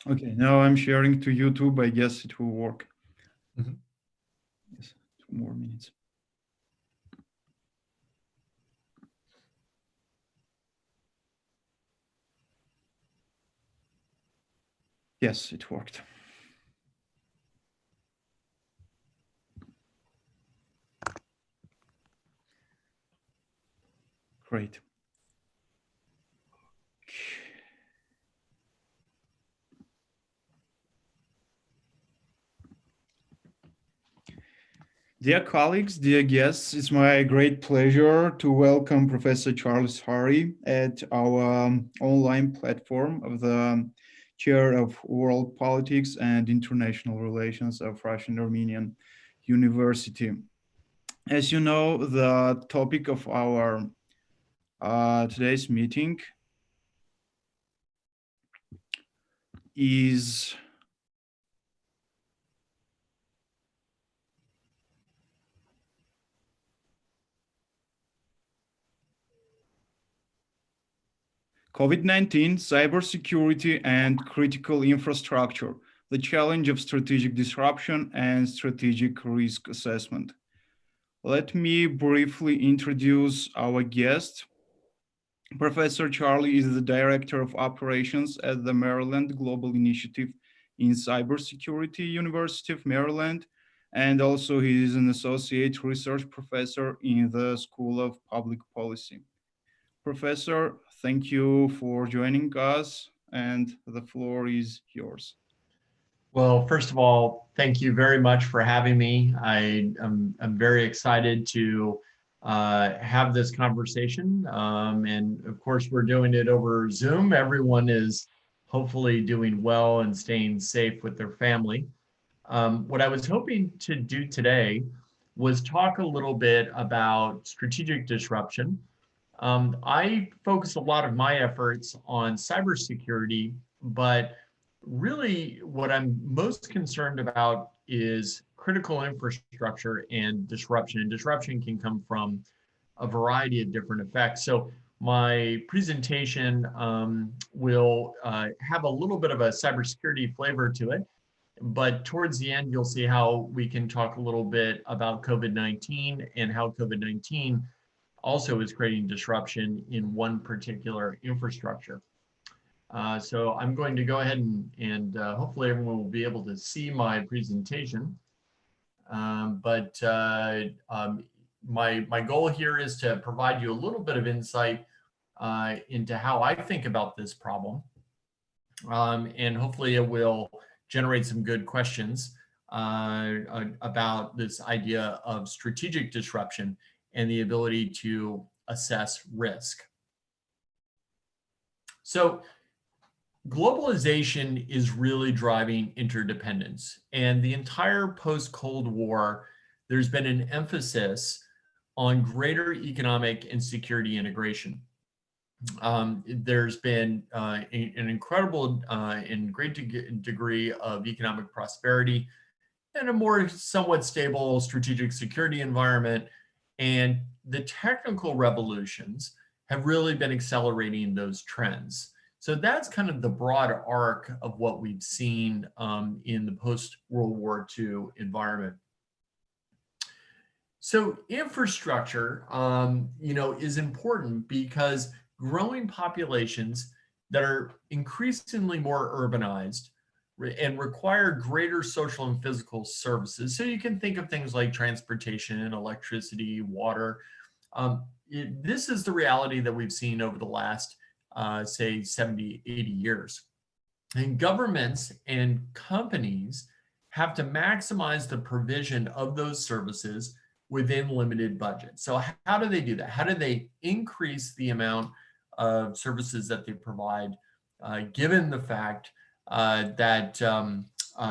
Okay, now I'm sharing to YouTube. I guess it will work. Mhm. Yes, 2 more minutes. Yes, it worked. Great. Dear colleagues, dear guests, it's my great pleasure to welcome Professor Charles Hari at our online platform of the Chair of World Politics and International Relations of Russian-Armenian University. As you know, the topic of our today's meeting is COVID-19, cybersecurity, and critical infrastructure, the challenge of strategic disruption and strategic risk assessment. Let me briefly introduce our guest. Professor Charlie is the Director of Operations at the Maryland Global Initiative in Cybersecurity, University of Maryland, and also he is an Associate Research Professor in the School of Public Policy. Professor, thank you for joining us, and the floor is yours. Well, first of all, thank you very much for having me. I'm very excited to have this conversation. And of course, we're doing it over Zoom. Everyone is hopefully doing well and staying safe with their family. What I was hoping to do today was talk a little bit about strategic disruption. I focus a lot of my efforts on cybersecurity, but really what I'm most concerned about is critical infrastructure and disruption. And disruption can come from a variety of different effects. So my presentation will have a little bit of a cybersecurity flavor to it. But towards the end, you'll see how we can talk a little bit about COVID-19 and how COVID-19 also is creating disruption in one particular infrastructure. So I'm going to go ahead and hopefully everyone will be able to see my presentation. My goal here is to provide you a little bit of insight into how I think about this problem. And hopefully it will generate some good questions about this idea of strategic disruption and the ability to assess risk. So globalization is really driving interdependence, and the entire post-Cold War, there's been an emphasis on greater economic and security integration. There's been an incredible and great degree of economic prosperity and a more somewhat stable strategic security environment. And the technical revolutions have really been accelerating those trends. So that's kind of the broad arc of what we've seen in the post-World War II environment. So infrastructure, is important because growing populations that are increasingly more urbanized and require greater social and physical services. So you can think of things like transportation, electricity, water. This is the reality that we've seen over the last, say, 70, 80 years. And governments and companies have to maximize the provision of those services within limited budgets. So how do they do that? How do they increase the amount of services that they provide, given the fact that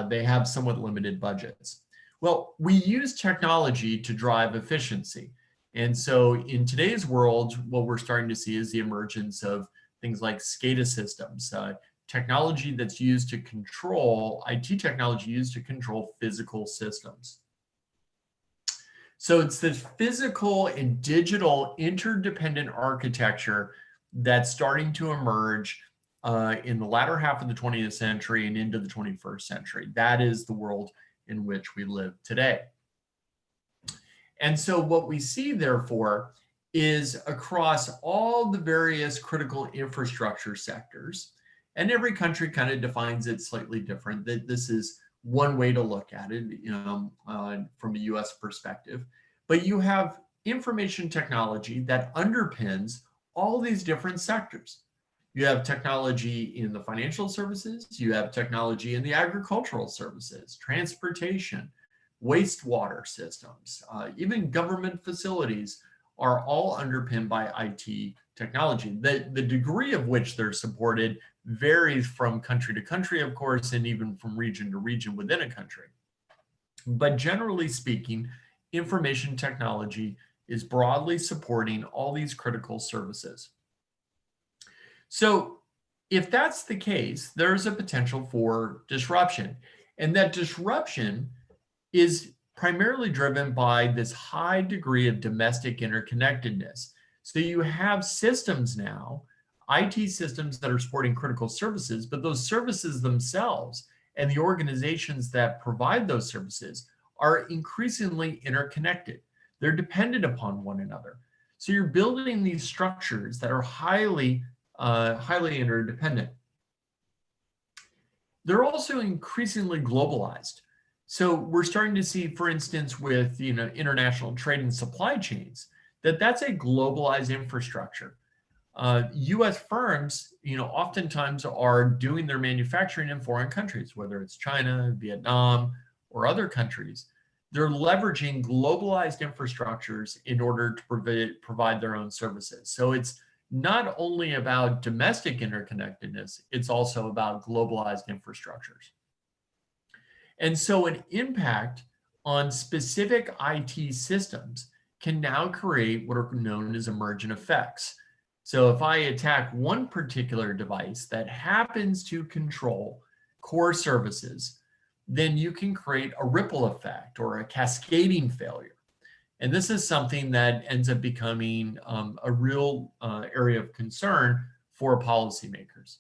they have somewhat limited budgets? Well, we use technology to drive efficiency. And so in today's world, what we're starting to see is the emergence of things like SCADA systems, technology that's used to control, IT technology used to control physical systems. So it's this physical and digital interdependent architecture that's starting to emerge in the latter half of the 20th century and into the 21st century. That is the world in which we live today. And so what we see, therefore, is across all the various critical infrastructure sectors, and every country kind of defines it slightly different. That this is one way to look at it, from a US perspective. But you have information technology that underpins all these different sectors. You have technology in the financial services, you have technology in the agricultural services, transportation, wastewater systems, even government facilities are all underpinned by IT technology. The degree of which they're supported varies from country to country, of course, and even from region to region within a country. But generally speaking, information technology is broadly supporting all these critical services. So if that's the case, there's a potential for disruption. And that disruption is primarily driven by this high degree of domestic interconnectedness. So you have systems now, IT systems that are supporting critical services, but those services themselves and the organizations that provide those services are increasingly interconnected. They're dependent upon one another. So you're building these structures that are highly interdependent. They're also increasingly globalized. So we're starting to see, for instance, with international trade and supply chains, that's a globalized infrastructure. U.S. firms, oftentimes are doing their manufacturing in foreign countries, whether it's China, Vietnam, or other countries. They're leveraging globalized infrastructures in order to provide their own services. So it's not only about domestic interconnectedness, it's also about globalized infrastructures. And so an impact on specific IT systems can now create what are known as emergent effects. So if I attack one particular device that happens to control core services, then you can create a ripple effect or a cascading failure. And this is something that ends up becoming a real area of concern for policymakers.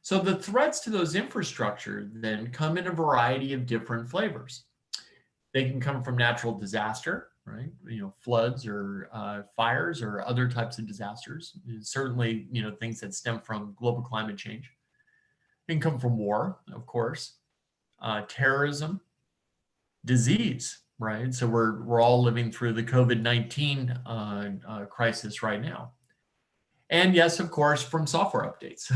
So the threats to those infrastructure then come in a variety of different flavors. They can come from natural disaster, right? Floods or fires or other types of disasters. Certainly, things that stem from global climate change. They can come from war, of course, terrorism, disease, right? So we're all living through the COVID-19 crisis right now. And yes, of course, from software updates.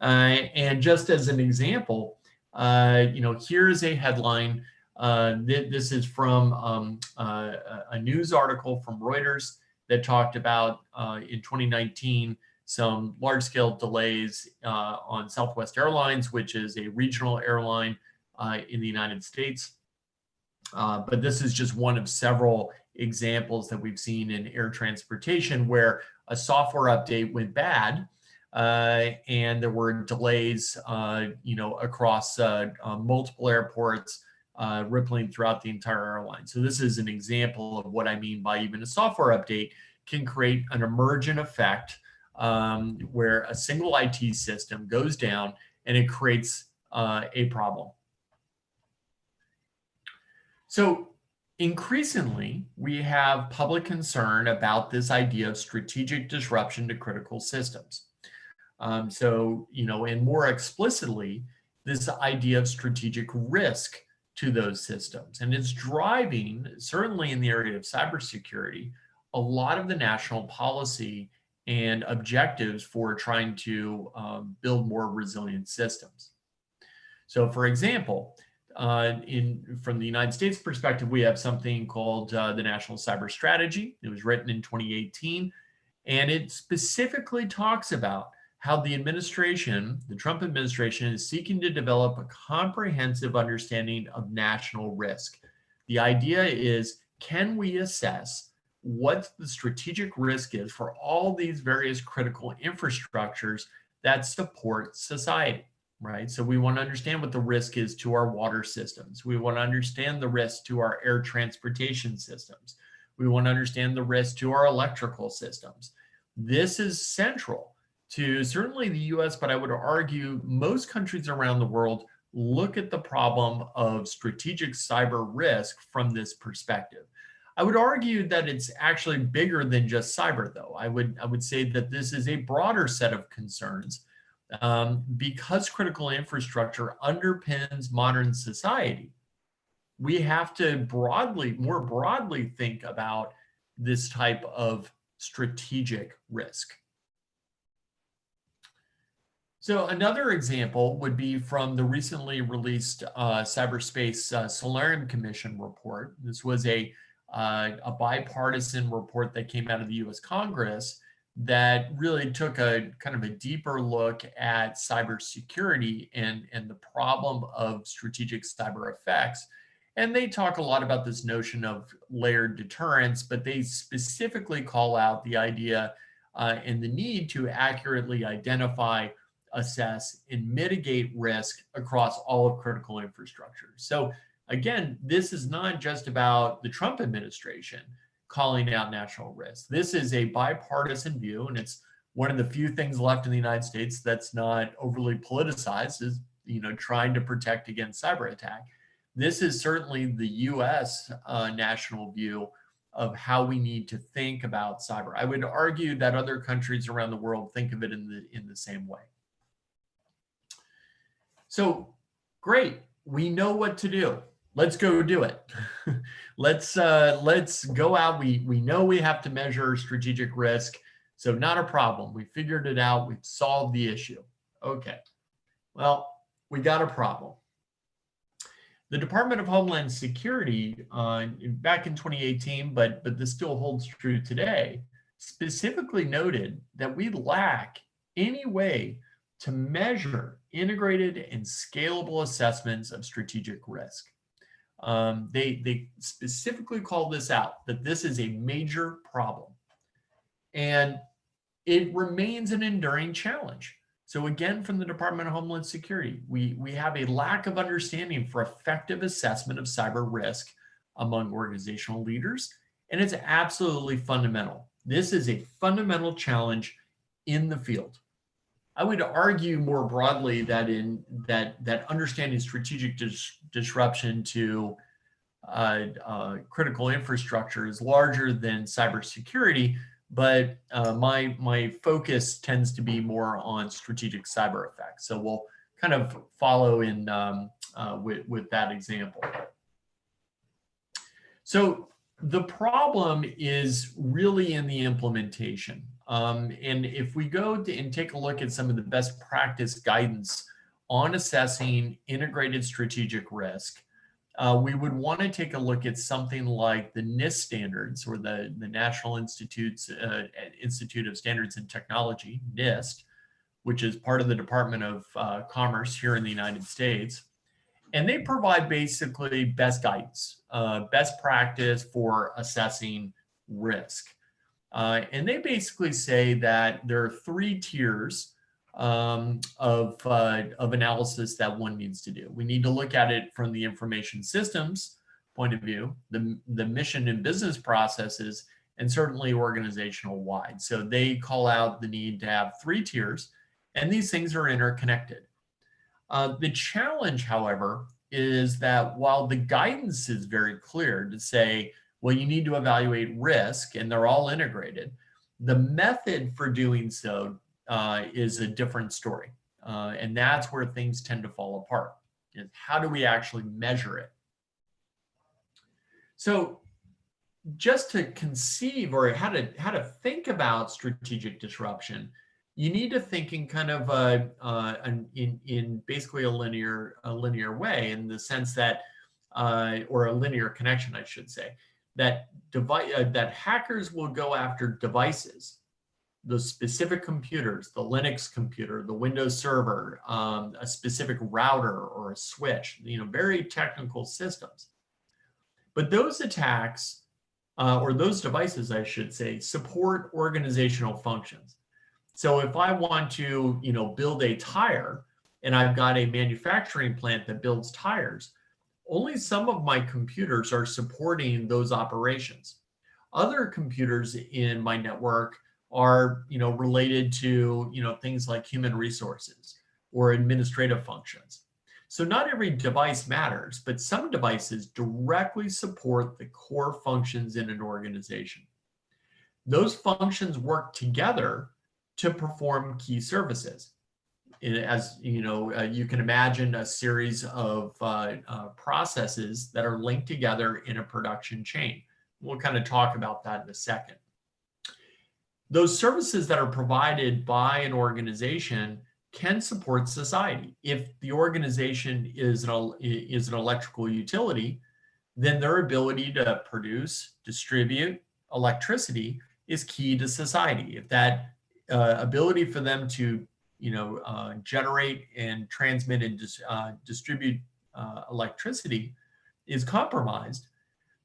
And just as an example, here's a headline. This is from a news article from Reuters that talked about in 2019 some large-scale delays on Southwest Airlines, which is a regional airline in the United States. But this is just one of several examples that we've seen in air transportation where a software update went bad. And there were delays, across multiple airports, rippling throughout the entire airline. So this is an example of what I mean by even a software update can create an emergent effect where a single IT system goes down and it creates a problem. So increasingly, we have public concern about this idea of strategic disruption to critical systems. And more explicitly, this idea of strategic risk to those systems. And it's driving, certainly in the area of cybersecurity, a lot of the national policy and objectives for trying to build more resilient systems. So for example, from the United States perspective, we have something called the National Cyber Strategy. It was written in 2018, and it specifically talks about how the administration, the Trump administration, is seeking to develop a comprehensive understanding of national risk. The idea is, can we assess what the strategic risk is for all these various critical infrastructures that support society, right? So we want to understand what the risk is to our water systems. We want to understand the risk to our air transportation systems. We want to understand the risk to our electrical systems. This is central to certainly the US, but I would argue most countries around the world look at the problem of strategic cyber risk from this perspective. I would argue that it's actually bigger than just cyber, though. I would say that this is a broader set of concerns because critical infrastructure underpins modern society. We have to more broadly think about this type of strategic risk. So another example would be from the recently released Cyberspace Salam Commission report. This was a bipartisan report that came out of the US Congress that really took a kind of a deeper look at cybersecurity and the problem of strategic cyber effects. And they talk a lot about this notion of layered deterrence, but they specifically call out the idea and the need to accurately identify, assess, and mitigate risk across all of critical infrastructure. So again, this is not just about the Trump administration calling out national risk. This is a bipartisan view, and it's one of the few things left in the United States that's not overly politicized, is trying to protect against cyber attack. This is certainly the US national view of how we need to think about cyber. I would argue that other countries around the world think of it in the same way. So great, we know what to do. Let's go do it. Let's go out. We know we have to measure strategic risk. So not a problem. We figured it out. We've solved the issue. Okay. Well, we got a problem. The Department of Homeland Security, back in 2018, but this still holds true today, specifically noted that we lack any way to measure integrated and scalable assessments of strategic risk. They specifically call this out, that this is a major problem. And it remains an enduring challenge. So again, from the Department of Homeland Security, we have a lack of understanding for effective assessment of cyber risk among organizational leaders, and it's absolutely fundamental. This is a fundamental challenge in the field. I would argue more broadly that that understanding strategic disruption to critical infrastructure is larger than cybersecurity, but my focus tends to be more on strategic cyber effects. So we'll kind of follow in with that example. So the problem is really in the implementation. And if we go and take a look at some of the best practice guidance on assessing integrated strategic risk, we would want to take a look at something like the NIST Standards, or the National Institute of Standards and Technology, NIST, which is part of the Department of Commerce here in the United States. And they provide basically best guidance, best practice for assessing risk. And they basically say that there are 3 tiers of analysis that one needs to do. We need to look at it from the information systems point of view, the mission and business processes, and certainly organizational wide. So they call out the need to have 3 tiers, and these things are interconnected. The challenge, however, is that while the guidance is very clear to say, well, you need to evaluate risk, and they're all integrated, the method for doing so is a different story. And that's where things tend to fall apart. Is how do we actually measure it? So just to conceive, or how to think about strategic disruption, you need to think in kind of in basically a linear way, in the sense that, or a linear connection, I should say, that hackers will go after devices, the specific computers, the Linux computer, the Windows server, a specific router or a switch, very technical systems. But those attacks, or those devices, I should say, support organizational functions. So if I want to, build a tire, and I've got a manufacturing plant that builds tires, only some of my computers are supporting those operations. Other computers in my network are, related to, things like human resources or administrative functions. So not every device matters, but some devices directly support the core functions in an organization. Those functions work together to perform key services. As you can imagine a series of processes that are linked together in a production chain. We'll kind of talk about that in a second. Those services that are provided by an organization can support society. If the organization is an electrical utility, then their ability to produce, distribute electricity is key to society. If that ability for them to generate and transmit and distribute electricity is compromised,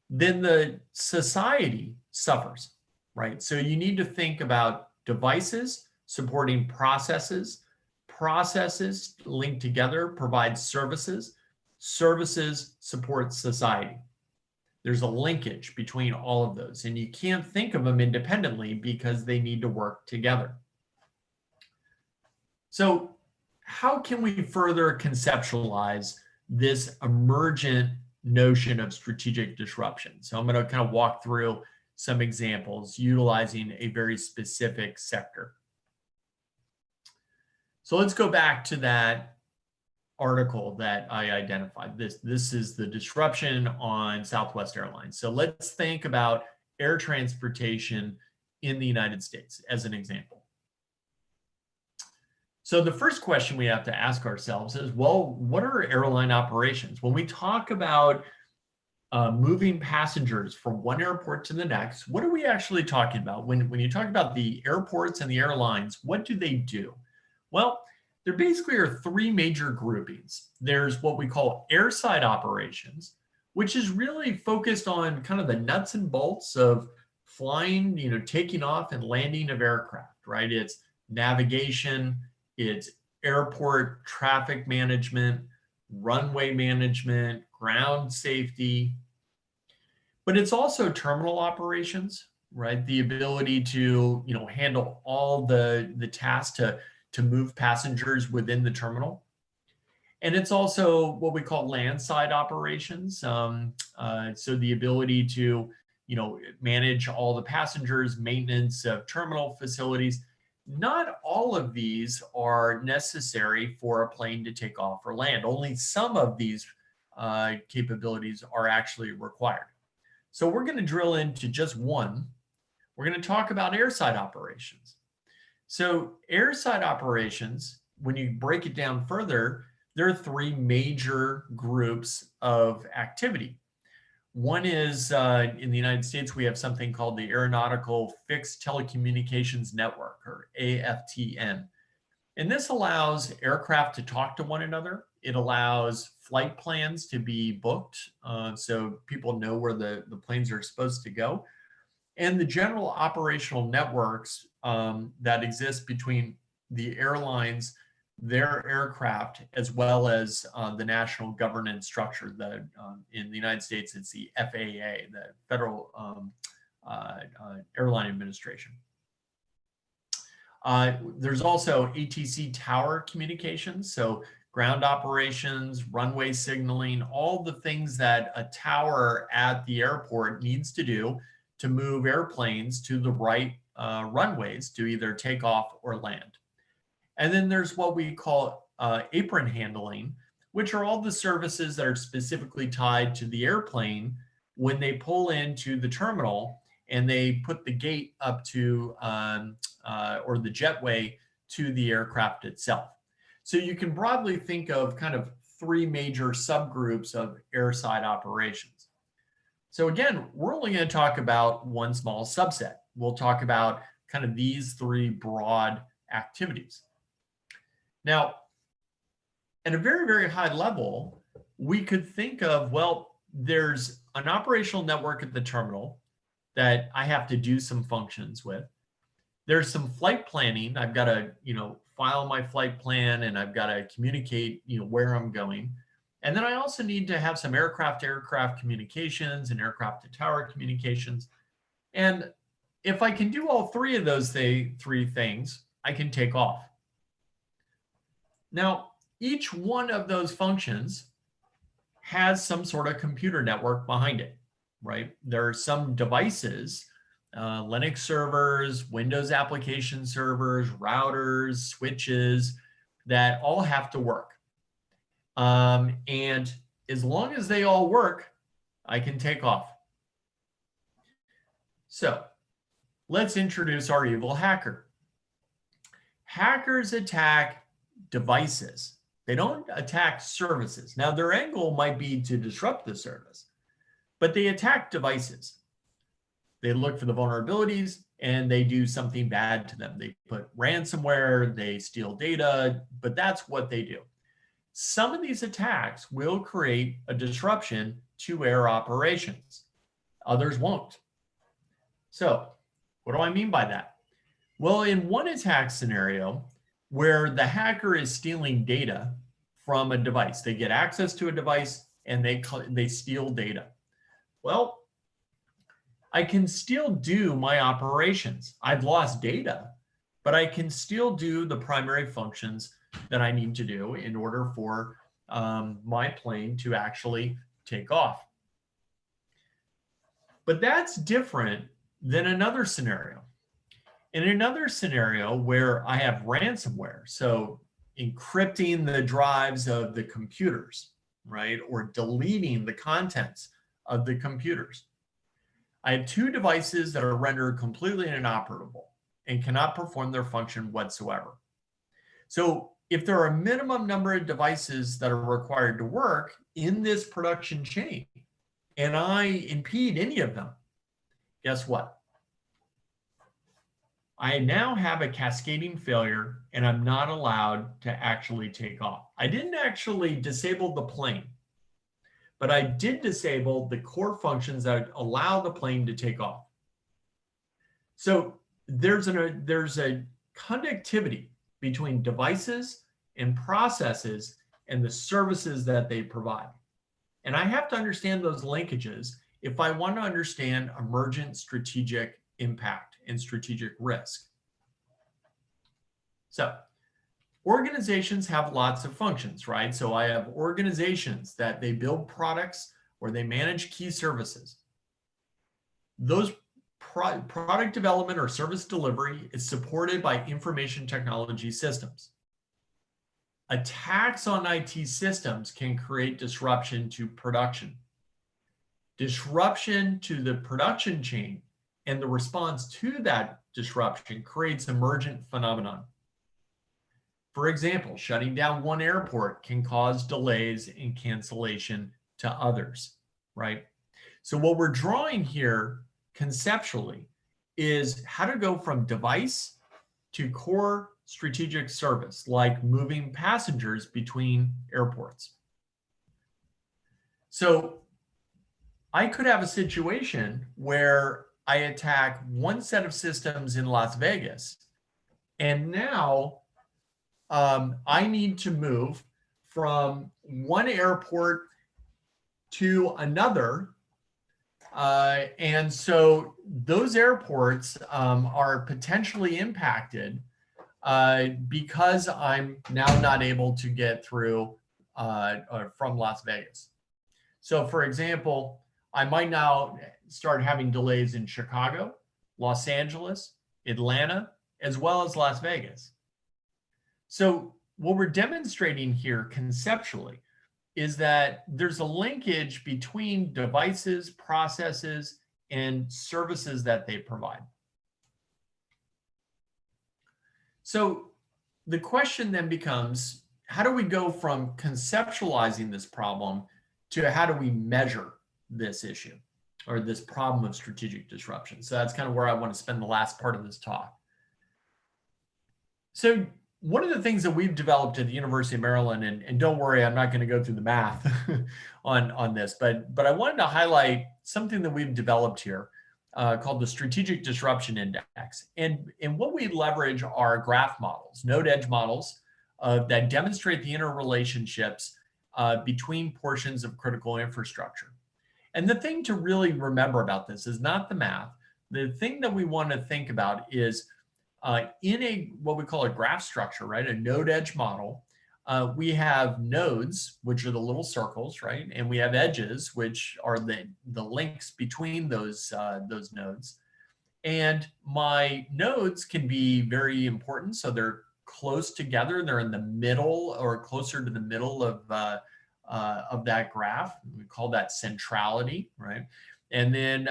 then the society suffers, right? So you need to think about devices supporting processes, processes linked together provide services, services support society. There's a linkage between all of those, and you can't think of them independently because they need to work together. So how can we further conceptualize this emergent notion of strategic disruption? So I'm going to kind of walk through some examples utilizing a very specific sector. So let's go back to that article that I identified. This is the disruption on Southwest Airlines. So let's think about air transportation in the United States as an example. So the first question we have to ask ourselves is, well, what are airline operations? When we talk about moving passengers from one airport to the next, what are we actually talking about? When you talk about the airports and the airlines, what do they do? Well, there basically are three major groupings. There's what we call airside operations, which is really focused on kind of the nuts and bolts of flying, taking off and landing of aircraft, right? It's navigation, it's airport traffic management, runway management, ground safety, but it's also terminal operations, right? The ability to, handle all the tasks to move passengers within the terminal. And it's also what we call landside operations. So the ability to, manage all the passengers, maintenance of terminal facilities. Not all of these are necessary for a plane to take off or land. Only some of these capabilities are actually required. So we're going to drill into just one. We're going to talk about airside operations. So airside operations, when you break it down further, there are three major groups of activity. One is in the United States, we have something called the Aeronautical Fixed Telecommunications Network, or AFTN. And this allows aircraft to talk to one another. It allows flight plans to be booked so people know where the planes are supposed to go. And the general operational networks that exist between the airlines, their aircraft, as well as the national governance structure. That in the United States, it's the FAA, the Federal Airline Administration. There's also ATC tower communications, so ground operations, runway signaling, all the things that a tower at the airport needs to do to move airplanes to the right runways to either take off or land. And then there's what we call apron handling, which are all the services that are specifically tied to the airplane when they pull into the terminal and they put the gate up to, or the jetway to the aircraft itself. So you can broadly think of kind of three major subgroups of airside operations. So again, we're only going to talk about one small subset. We'll talk about kind of these three broad activities. Now, at a very, very high level, we could think of, well, there's an operational network at the terminal that I have to do some functions with. There's some flight planning. I've got to, file my flight plan, and I've got to communicate, where I'm going. And then I also need to have some aircraft-to-aircraft communications and aircraft-to-tower communications. And if I can do all three of those three things, I can take off. Now, each one of those functions has some sort of computer network behind it, right? There are some devices, Linux servers, Windows application servers, routers, switches, that all have to work. And as long as they all work, I can take off. So let's introduce our evil hacker. Hackers attack devices. They don't attack services. Now, their angle might be to disrupt the service, but they attack devices. They look for the vulnerabilities and they do something bad to them. They put ransomware, they steal data, but that's what they do. Some of these attacks will create a disruption to air operations. Others won't. So what do I mean by that? Well, in one attack scenario where the hacker is stealing data from a device, they get access to a device and they steal data. Well, I can still do my operations. I've lost data, but I can still do the primary functions that I need to do in order for my plane to actually take off. But that's different than another scenario. In another scenario where I have ransomware, so encrypting the drives of the computers, right, or deleting the contents of the computers, I have two devices that are rendered completely inoperable and cannot perform their function whatsoever. So if there are a minimum number of devices that are required to work in this production chain, and I impede any of them, guess what? I now have a cascading failure and I'm not allowed to actually take off. I didn't actually disable the plane, but I did disable the core functions that allow the plane to take off. So there's a connectivity between devices and processes and the services that they provide. And I have to understand those linkages if I want to understand emergent strategic impact and strategic risk. So organizations have lots of functions, right? So I have organizations that they build products or they manage key services. Those product development or service delivery is supported by information technology systems. Attacks on IT systems can create disruption to production. Disruption to the production chain and the response to that disruption creates emergent phenomenon. For example, shutting down one airport can cause delays and cancellation to others, right? So what we're drawing here conceptually is how to go from device to core strategic service, like moving passengers between airports. So I could have a situation where I attack one set of systems in Las Vegas, and now I need to move from one airport to another. And so those airports are potentially impacted because I'm now not able to get through from Las Vegas. So for example, I might now start having delays in Chicago, Los Angeles, Atlanta, as well as Las Vegas. So what we're demonstrating here conceptually is that there's a linkage between devices, processes, and services that they provide. So the question then becomes, how do we go from conceptualizing this problem to how do we measure this issue or this problem of strategic disruption? So that's kind of where I want to spend the last part of this talk. So one of the things that we've developed at the University of Maryland, and don't worry, I'm not going to go through the math on this, but I wanted to highlight something that we've developed here called the Strategic Disruption Index. And what we leverage are graph models, node edge models that demonstrate the interrelationships between portions of critical infrastructure. And the thing to really remember about this is not the math, the thing that we want to think about is in a what we call a graph structure, right? A node edge model. We have nodes, which are the little circles, right? And we have edges, which are the links between those nodes. And my nodes can be very important. So they're close together. They're in the middle or closer to the middle of that graph. We call that centrality, right? And then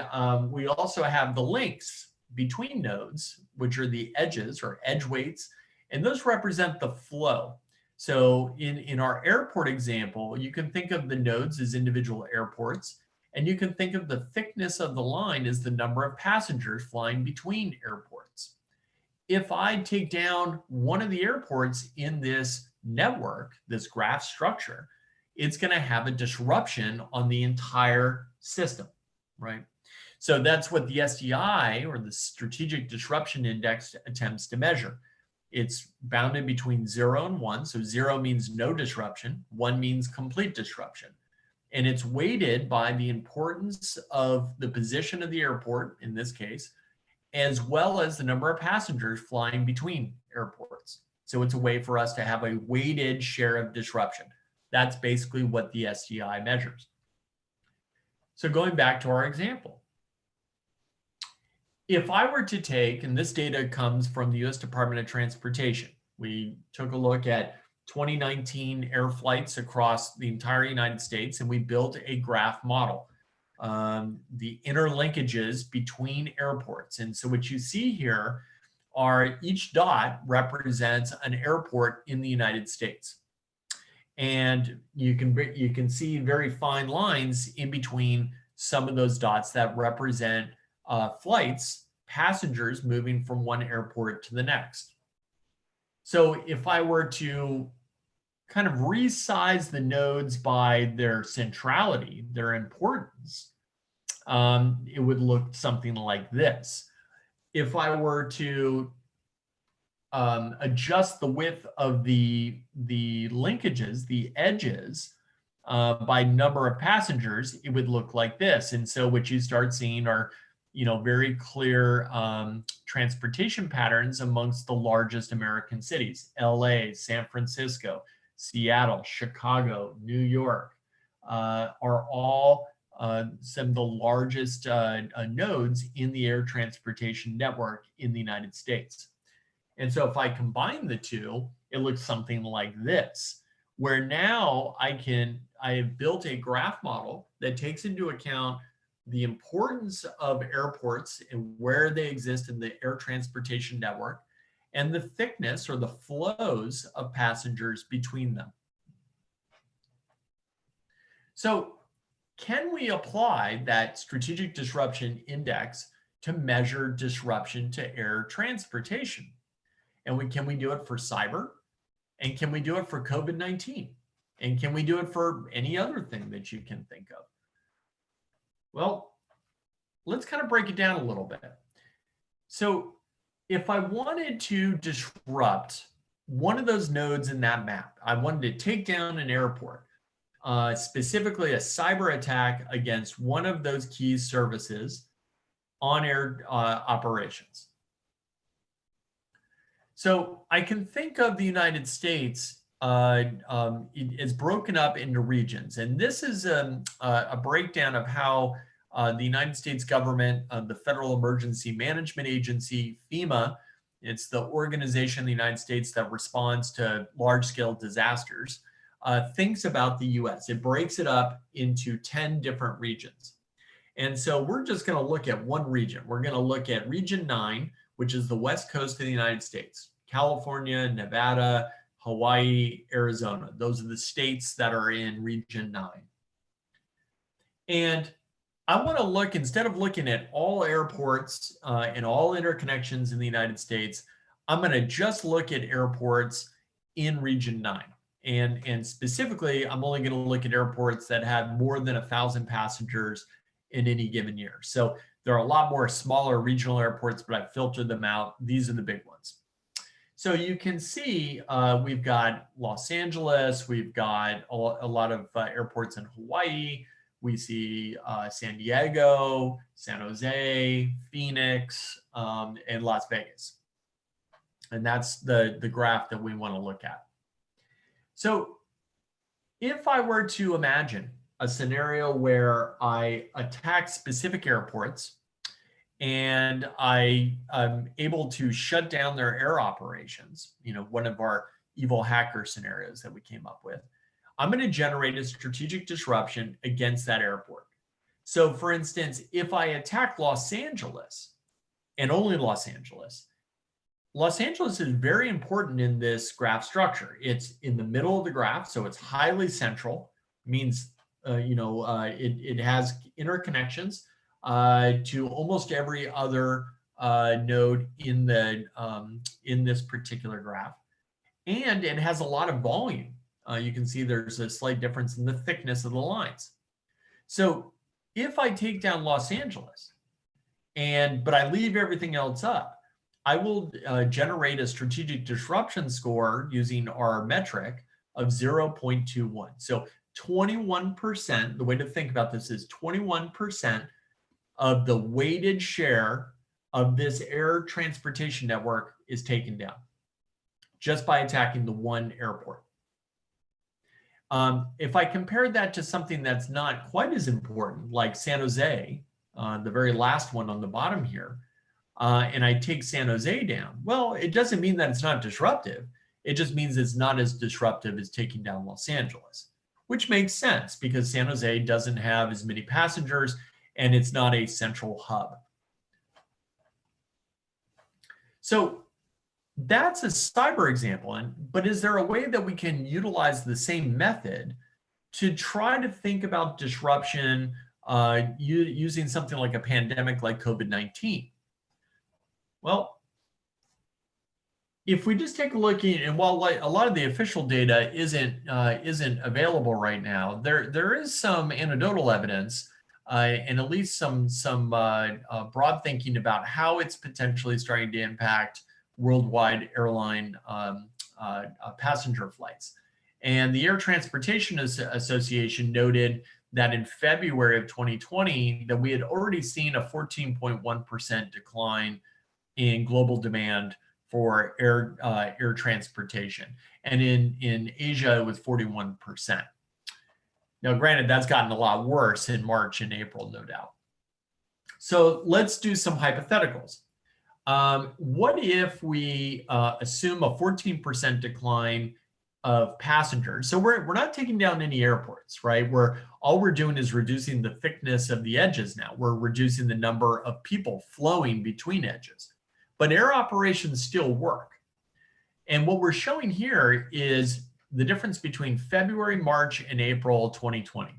we also have the links between nodes, which are the edges or edge weights, and those represent the flow. So in our airport example, you can think of the nodes as individual airports, and you can think of the thickness of the line as the number of passengers flying between airports. If I take down one of the airports in this network, this graph structure, it's going to have a disruption on the entire system, right? So that's what the SDI, or the Strategic Disruption Index, attempts to measure. It's bounded between 0 and 1. So 0 means no disruption, 1 means complete disruption. And it's weighted by the importance of the position of the airport, in this case, as well as the number of passengers flying between airports. So it's a way for us to have a weighted share of disruption. That's basically what the SDI measures. So going back to our example, if I were to take, and this data comes from the US Department of Transportation, we took a look at 2019 air flights across the entire United States, and we built a graph model, the interlinkages between airports. And so what you see here are each dot represents an airport in the United States. And you can see very fine lines in between some of those dots that represent flights, passengers moving from one airport to the next. So if I were to kind of resize the nodes by their centrality, their importance, it would look something like this. If I were to adjust the width of the linkages, the edges, by number of passengers, it would look like this. And so what you start seeing are, very clear transportation patterns amongst the largest American cities: LA, San Francisco, Seattle, Chicago, New York, are all some of the largest nodes in the air transportation network in the United States. And so if I combine the two, it looks something like this, where now I have built a graph model that takes into account the importance of airports and where they exist in the air transportation network, and the thickness or the flows of passengers between them. So can we apply that Strategic Disruption Index to measure disruption to air transportation? And can we do it for cyber? And can we do it for COVID-19? And can we do it for any other thing that you can think of? Well, let's kind of break it down a little bit. So if I wanted to disrupt one of those nodes in that map, I wanted to take down an airport, specifically a cyber attack against one of those key services on air operations. So I can think of the United States is broken up into regions. And this is a breakdown of how the United States government, the Federal Emergency Management Agency, FEMA, it's the organization in the United States that responds to large-scale disasters, thinks about the US. It breaks it up into 10 different regions. And so we're just going to look at one region. We're going to look at Region 9, which is the west coast of the United States: California, Nevada, Hawaii, Arizona. Those are the states that are in Region 9. And I want to look, instead of looking at all airports and all interconnections in the United States, I'm going to just look at airports in Region 9. And specifically, I'm only going to look at airports that have more than 1,000 passengers in any given year. So there are a lot more smaller regional airports, but I've filtered them out. These are the big ones. So you can see we've got Los Angeles, we've got a lot of airports in Hawaii, We see San Diego, San Jose, Phoenix, and Las Vegas. And that's the graph that we want to look at. So if I were to imagine a scenario where I attack specific airports and I am able to shut down their air operations, one of our evil hacker scenarios that we came up with, I'm going to generate a strategic disruption against that airport. So for instance, if I attack Los Angeles and only Los Angeles is very important in this graph structure. It's in the middle of the graph, so it's highly central, means it has interconnections to almost every other node in this particular graph, and it has a lot of volume. You can see there's a slight difference in the thickness of the lines. So if I take down Los Angeles, but I leave everything else up, I will generate a strategic disruption score using our metric of 0.21. So 21%, the way to think about this is 21% of the weighted share of this air transportation network is taken down just by attacking the one airport. If I compare that to something that's not quite as important, like San Jose, the very last one on the bottom here, and I take San Jose down, well, it doesn't mean that it's not disruptive. It just means it's not as disruptive as taking down Los Angeles, which makes sense because San Jose doesn't have as many passengers and it's not a central hub. So that's a cyber example, but is there a way that we can utilize the same method to try to think about disruption using something like a pandemic like COVID-19? Well, if we just take a look at, and while a lot of the official data isn't available right now, there is some anecdotal evidence and at least some broad thinking about how it's potentially starting to impact worldwide airline passenger flights. And the Air Transportation Association noted that in February of 2020, that we had already seen a 14.1% decline in global demand for air transportation. And in Asia, it was 41%. Now, granted, that's gotten a lot worse in March and April, no doubt. So let's do some hypotheticals. What if we assume a 14% decline of passengers? So we're not taking down any airports, right? All we're doing is reducing the thickness of the edges now. We're reducing the number of people flowing between edges. But air operations still work. And what we're showing here is the difference between February, March, and April 2020.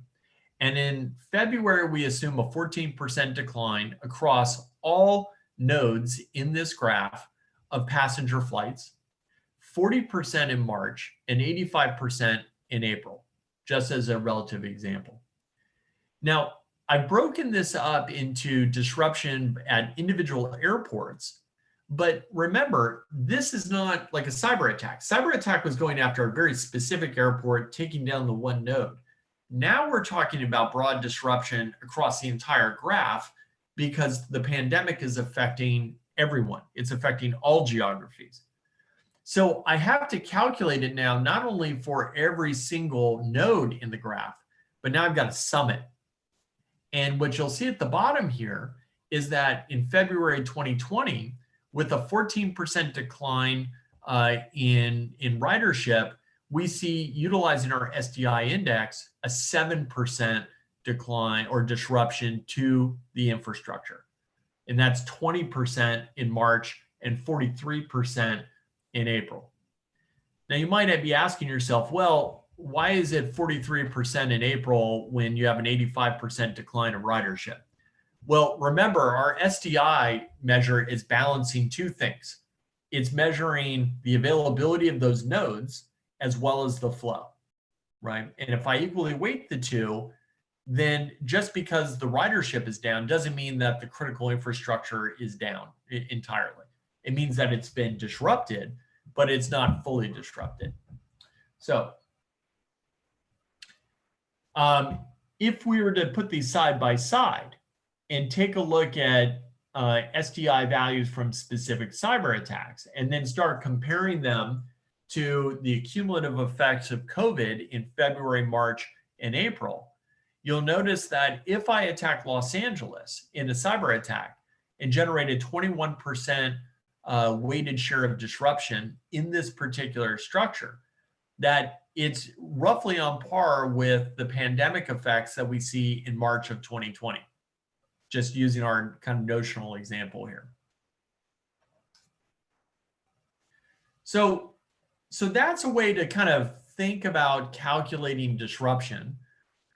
And in February, we assume a 14% decline across all nodes in this graph of passenger flights, 40% in March, and 85% in April, just as a relative example. Now, I've broken this up into disruption at individual airports. But remember, this is not like a cyber attack. Cyber attack was going after a very specific airport, taking down the one node. Now we're talking about broad disruption across the entire graph because the pandemic is affecting everyone. It's affecting all geographies. So I have to calculate it now, not only for every single node in the graph, but now I've got to sum it. And what you'll see at the bottom here is that in February 2020, with a 14% decline in ridership, we see, utilizing our SDI index, a 7% decline or disruption to the infrastructure. And that's 20% in March and 43% in April. Now you might be asking yourself, well, why is it 43% in April when you have an 85% decline of ridership? Well, remember, our SDI measure is balancing two things. It's measuring the availability of those nodes as well as the flow, right? And if I equally weight the two, then just because the ridership is down doesn't mean that the critical infrastructure is down entirely. It means that it's been disrupted, but it's not fully disrupted. So if we were to put these side by side and take a look at STI values from specific cyber attacks, and then start comparing them to the cumulative effects of COVID in February, March, and April, you'll notice that if I attack Los Angeles in a cyber attack and generated 21% weighted share of disruption in this particular structure, that it's roughly on par with the pandemic effects that we see in March of 2020, just using our kind of notional example here. So that's a way to kind of think about calculating disruption.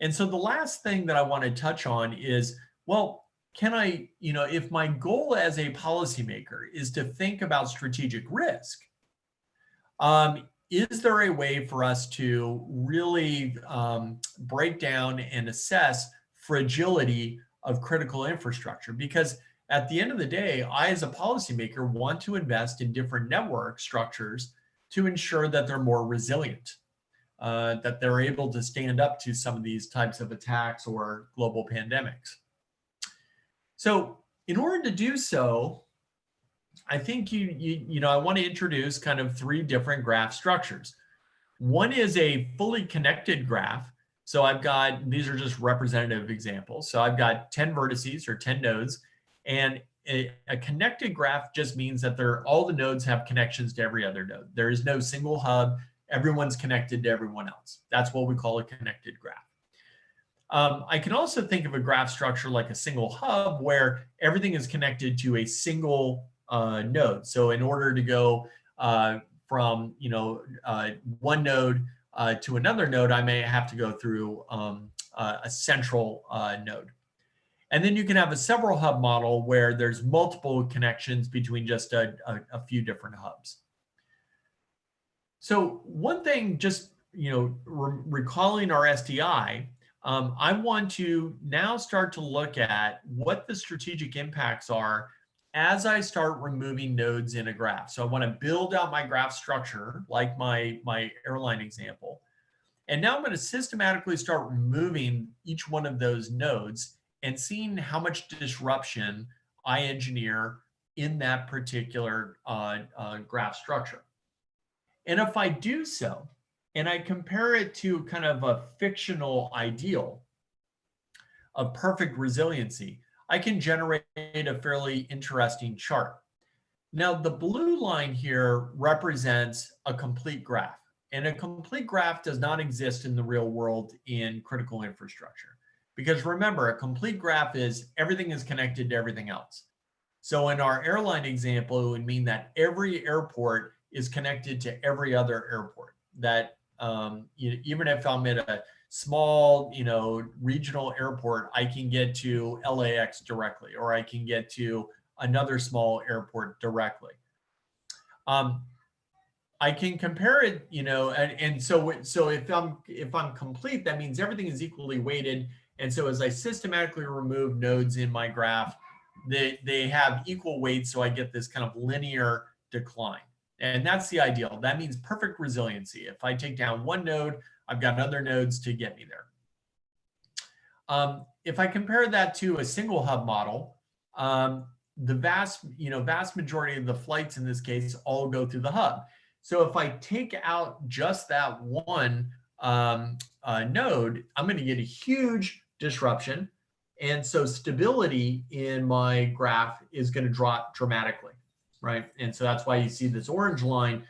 And so the last thing that I want to touch on is, well, can I, if my goal as a policymaker is to think about strategic risk, is there a way for us to really break down and assess fragility of critical infrastructure? Because at the end of the day, I, as a policymaker, want to invest in different network structures to ensure that they're more resilient, that they're able to stand up to some of these types of attacks or global pandemics. So in order to do so, I think I want to introduce kind of three different graph structures. One is a fully connected graph. So I've got, these are just representative examples. So I've got 10 vertices or 10 nodes, and a connected graph just means that all the nodes have connections to every other node. There is no single hub. Everyone's connected to everyone else. That's what we call a connected graph. I can also think of a graph structure like a single hub where everything is connected to a single node. So in order to go from one node to another node, I may have to go through a central node. And then you can have a several hub model where there's multiple connections between just a few different hubs. So one thing, just recalling our STI, I want to now start to look at what the strategic impacts are as I start removing nodes in a graph. So I want to build out my graph structure, like my airline example. And now I'm going to systematically start removing each one of those nodes and seeing how much disruption I engineer in that particular graph structure. And if I do so, and I compare it to kind of a fictional ideal of perfect resiliency, I can generate a fairly interesting chart. Now, the blue line here represents a complete graph, and a complete graph does not exist in the real world in critical infrastructure. Because remember, a complete graph is everything is connected to everything else. So in our airline example, it would mean that every airport is connected to every other airport. That even if I'm at a small, regional airport, I can get to LAX directly, or I can get to another small airport directly. I can compare it, and so if I'm complete, that means everything is equally weighted. And so as I systematically remove nodes in my graph, they have equal weight, so I get this kind of linear decline. And that's the ideal. That means perfect resiliency. If I take down one node, I've got other nodes to get me there. If I compare that to a single hub model, the vast majority of the flights in this case all go through the hub. So if I take out just that one node, I'm going to get a huge disruption. And so stability in my graph is going to drop dramatically, right? And so that's why you see this orange line,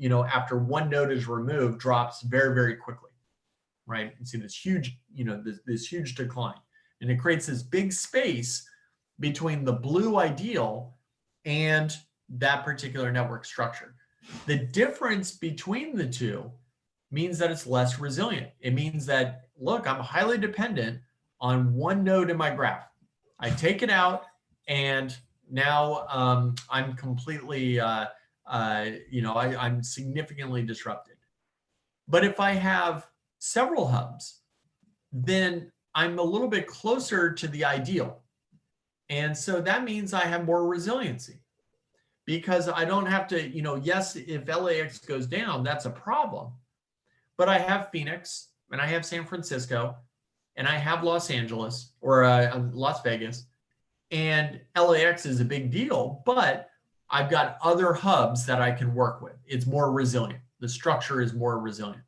after one node is removed, drops very, very quickly, right? You see this huge, this huge decline. And it creates this big space between the blue ideal and that particular network structure. The difference between the two means that it's less resilient. It means that, look, I'm highly dependent on one node in my graph. I take it out, and now I'm completely, I'm significantly disrupted. But if I have several hubs, then I'm a little bit closer to the ideal. And so that means I have more resiliency, because I don't have to, yes, if LAX goes down, that's a problem. But I have Phoenix and I have San Francisco, and I have Los Angeles or Las Vegas, and LAX is a big deal, but I've got other hubs that I can work with. It's more resilient. The structure is more resilient.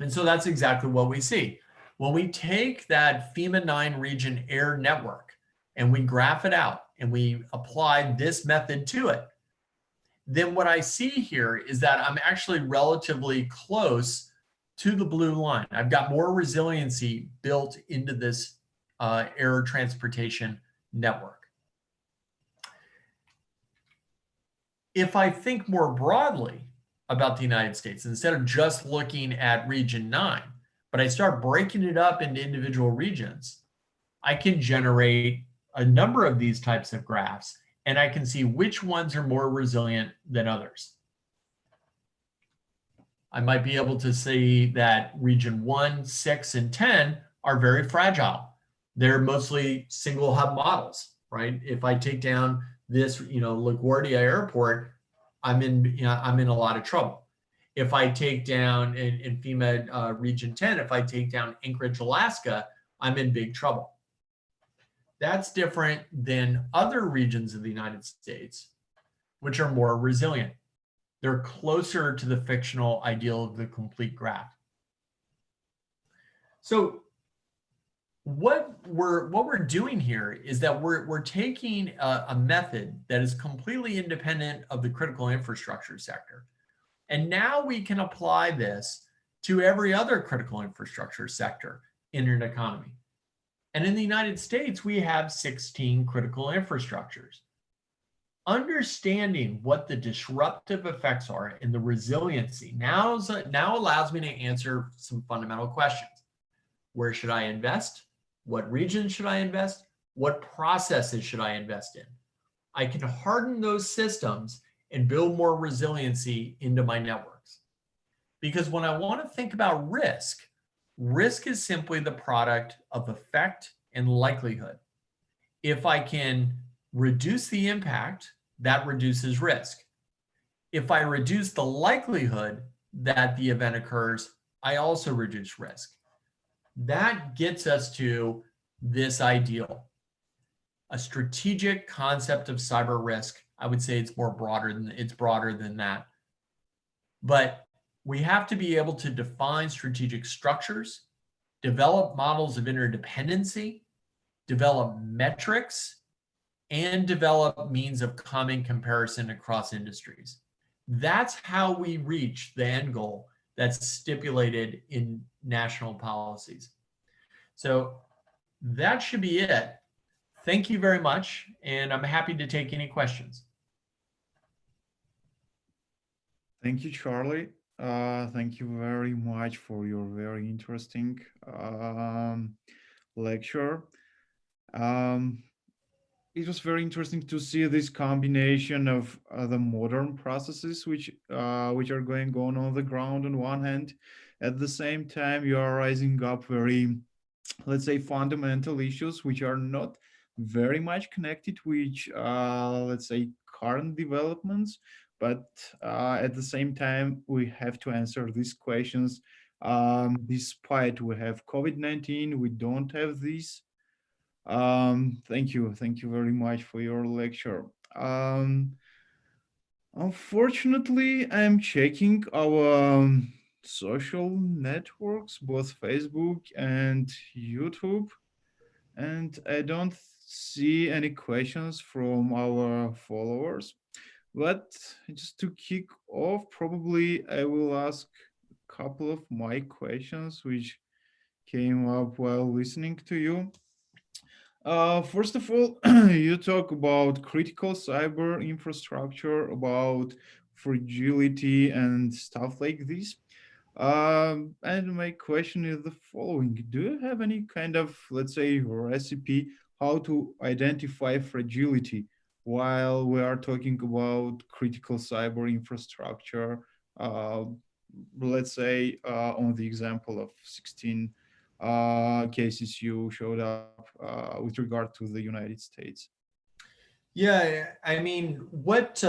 And so that's exactly what we see. When we take that FEMA 9 region air network and we graph it out and we apply this method to it, then what I see here is that I'm actually relatively close to the blue line. I've got more resiliency built into this air transportation network. If I think more broadly about the United States, instead of just looking at region 9, but I start breaking it up into individual regions, I can generate a number of these types of graphs, and I can see which ones are more resilient than others. I might be able to see that region 1, 6, and 10 are very fragile. They're mostly single hub models, right? If I take down this, LaGuardia Airport, I'm in a lot of trouble. If I take down in FEMA region 10, if I take down Anchorage, Alaska, I'm in big trouble. That's different than other regions of the United States, which are more resilient. They're closer to the fictional ideal of the complete graph. So what we're doing here is that we're taking a method that is completely independent of the critical infrastructure sector. And now we can apply this to every other critical infrastructure sector in an economy. And in the United States, we have 16 critical infrastructures. Understanding what the disruptive effects are and the resiliency now allows me to answer some fundamental questions. Where should I invest? What regions should I invest? What processes should I invest in? I can harden those systems and build more resiliency into my networks. Because when I want to think about risk is simply the product of effect and likelihood. If I can reduce the impact, that reduces risk. If I reduce the likelihood that the event occurs, I also reduce risk. That gets us to this ideal, a strategic concept of cyber risk. I would say it's broader than that. But we have to be able to define strategic structures, develop models of interdependency, develop metrics, and develop means of common comparison across industries. That's how we reach the end goal that's stipulated in national policies. So that should be it. Thank you very much, and I'm happy to take any questions. Thank you, Charlie. Thank you very much for your very interesting lecture. It was very interesting to see this combination of the modern processes which are going on the ground on one hand. At the same time, you are rising up very, let's say, fundamental issues which are not very much connected with, let's say, current developments. But at the same time, we have to answer these questions. Despite we have COVID-19, we don't have this. Thank you very much for your lecture. Unfortunately, I'm checking our social networks, both Facebook and YouTube, and I don't see any questions from our followers. But just to kick off, probably I will ask a couple of my questions which came up while listening to you. First of all, you talk about critical cyber infrastructure, about fragility and stuff like this. And my question is the following. Do you have any kind of, let's say, recipe how to identify fragility while we are talking about critical cyber infrastructure? Let's say on the example of 16 cases you showed up with regard to the United States. Yeah, I mean, what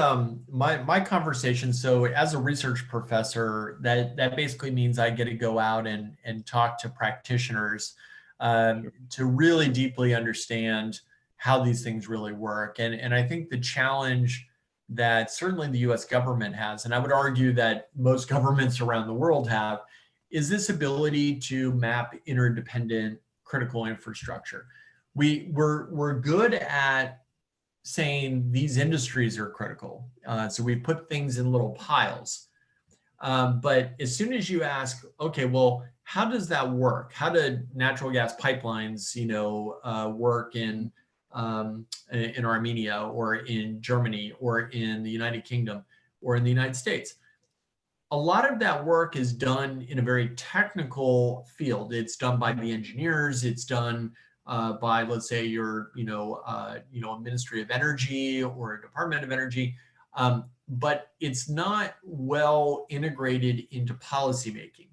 my conversation. So, as a research professor, that basically means I get to go out and talk to practitioners Sure. to really deeply understand how these things really work. And I think the challenge that certainly the U.S. government has, and I would argue that most governments around the world have, is this ability to map interdependent critical infrastructure. We're good at saying these industries are critical. So we put things in little piles. But as soon as you ask, okay, well, how does that work? How do natural gas pipelines, work in Armenia or in Germany or in the United Kingdom or in the United States? A lot of that work is done in a very technical field. It's done by the engineers. It's done by, let's say, a Ministry of Energy or a Department of Energy, but it's not well integrated into policymaking.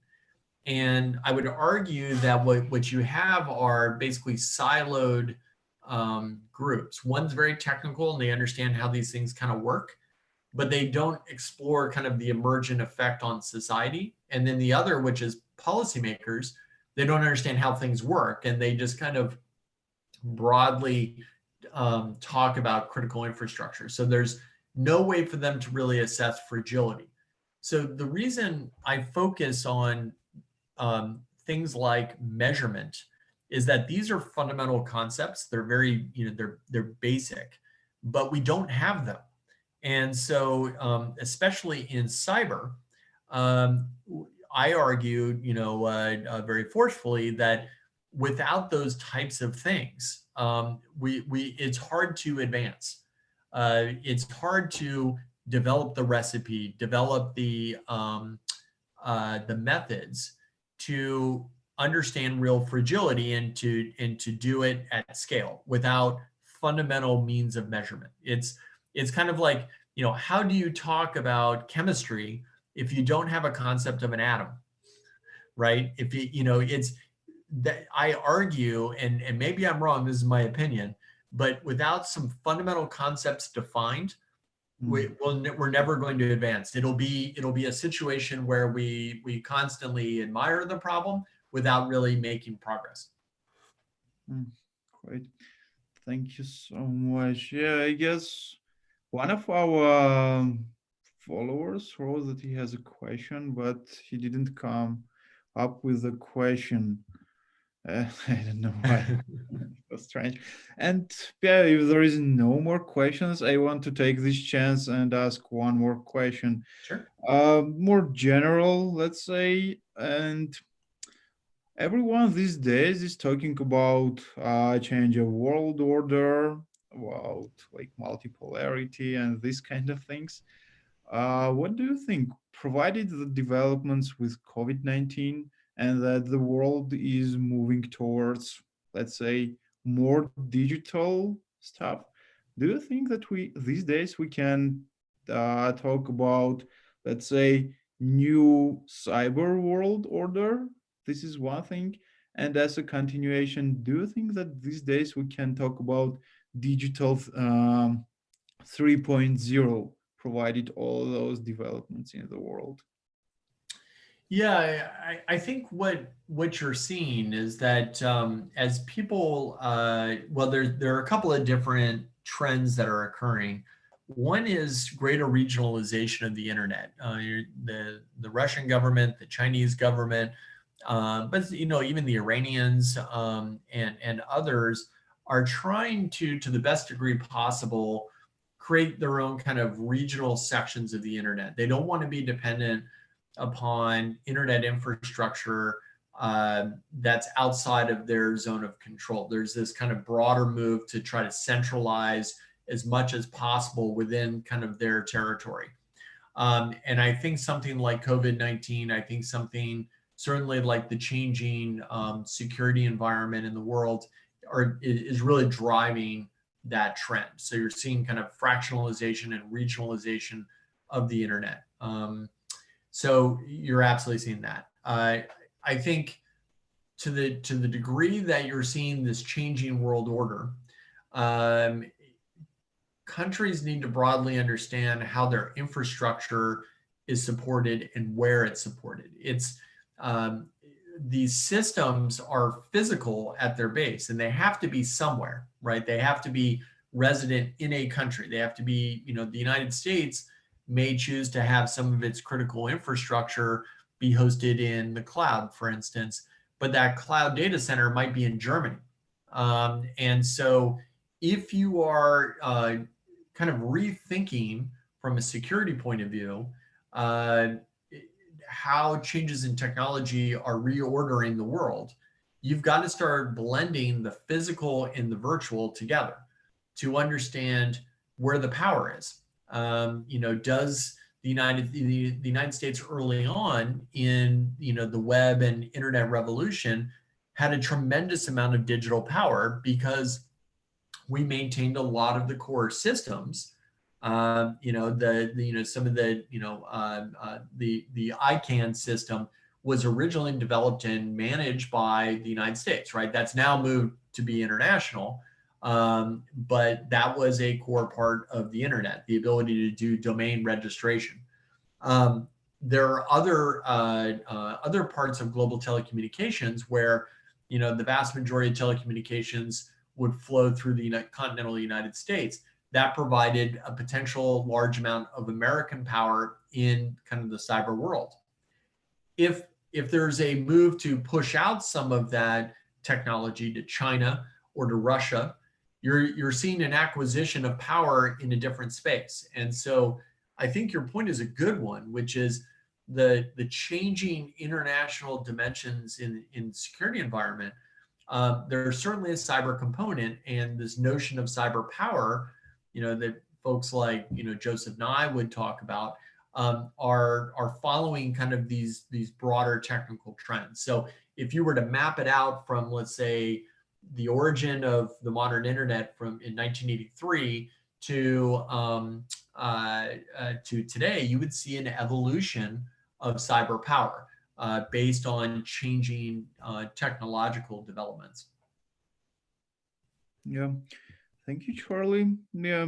And I would argue that what you have are basically siloed groups. One's very technical and they understand how these things kind of work, but they don't explore kind of the emergent effect on society. And then the other, which is policymakers, they don't understand how things work, and they just kind of broadly talk about critical infrastructure. So there's no way for them to really assess fragility. So the reason I focus on things like measurement is that these are fundamental concepts. They're very, they're basic, but we don't have them. And so, especially in cyber, um, I argue, very forcefully that without those types of things, it's hard to advance. It's hard to develop the recipe, develop the methods to understand real fragility and to do it at scale without fundamental means of measurement. It's kind of like, how do you talk about chemistry if you don't have a concept of an atom, right? If it's that I argue, and maybe I'm wrong, this is my opinion, but without some fundamental concepts defined, we're never going to advance. It'll be a situation where we constantly admire the problem without really making progress. Great. Thank you so much. Yeah, I guess one of our followers wrote that he has a question, but he didn't come up with a question. I don't know why. So strange. And yeah, if there is no more questions, I want to take this chance and ask one more question. Sure. More general, let's say, and everyone these days is talking about change of world order, about like multipolarity and these kind of things. What do you think, provided the developments with COVID-19 and that the world is moving towards, let's say, more digital stuff, do you think that we these days we can talk about, let's say, new cyber world order? This is one thing. And as a continuation, do you think that these days we can talk about digital 3.0, provided all those developments in the world? Yeah, I think what you're seeing is that as people, well, there are a couple of different trends that are occurring. One is greater regionalization of the internet. The Russian government, the Chinese government, but even the Iranians and others are trying to the best degree possible, create their own kind of regional sections of the internet. They don't want to be dependent upon internet infrastructure that's outside of their zone of control. There's this kind of broader move to try to centralize as much as possible within kind of their territory. And I think something like COVID-19, I think something certainly like the changing security environment in the world is really driving that trend. So you're seeing kind of fractionalization and regionalization of the internet. So you're absolutely seeing that. I think to the degree that you're seeing this changing world order, countries need to broadly understand how their infrastructure is supported and where it's supported. Um, these systems are physical at their base, and they have to be somewhere, right? They have to be resident in a country. They have to be, the United States may choose to have some of its critical infrastructure be hosted in the cloud, for instance, but that cloud data center might be in Germany. And so if you are kind of rethinking from a security point of view, how changes in technology are reordering the world, you've got to start blending the physical and the virtual together to understand where the power is. Does the United States early on in the web and internet revolution had a tremendous amount of digital power because we maintained a lot of the core systems. Some of the the ICANN system was originally developed and managed by the United States, right? That's now moved to be international, but that was a core part of the internet, the ability to do domain registration. There are other parts of global telecommunications where the vast majority of telecommunications would flow through the continental United States. That provided a potential large amount of American power in kind of the cyber world. If there's a move to push out some of that technology to China or to Russia, you're seeing an acquisition of power in a different space. And so I think your point is a good one, which is the changing international dimensions in security environment. There's certainly a cyber component, and this notion of cyber power, that folks like Joseph Nye would talk about, are following kind of these broader technical trends. So if you were to map it out from, let's say, the origin of the modern internet from in 1983 to today, you would see an evolution of cyber power based on changing technological developments. Yeah, thank you, Charlie. Yeah,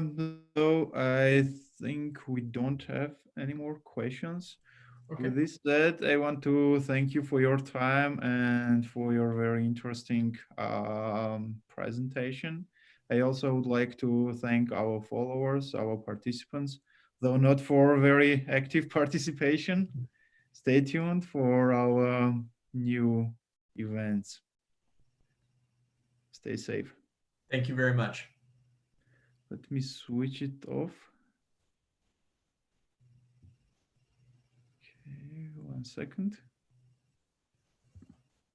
so I think we don't have any more questions. Okay. With this said, I want to thank you for your time and for your very interesting presentation. I also would like to thank our followers, our participants, though not for very active participation. Stay tuned for our new events. Stay safe. Thank you very much. Let me switch it off. Okay, 1 second.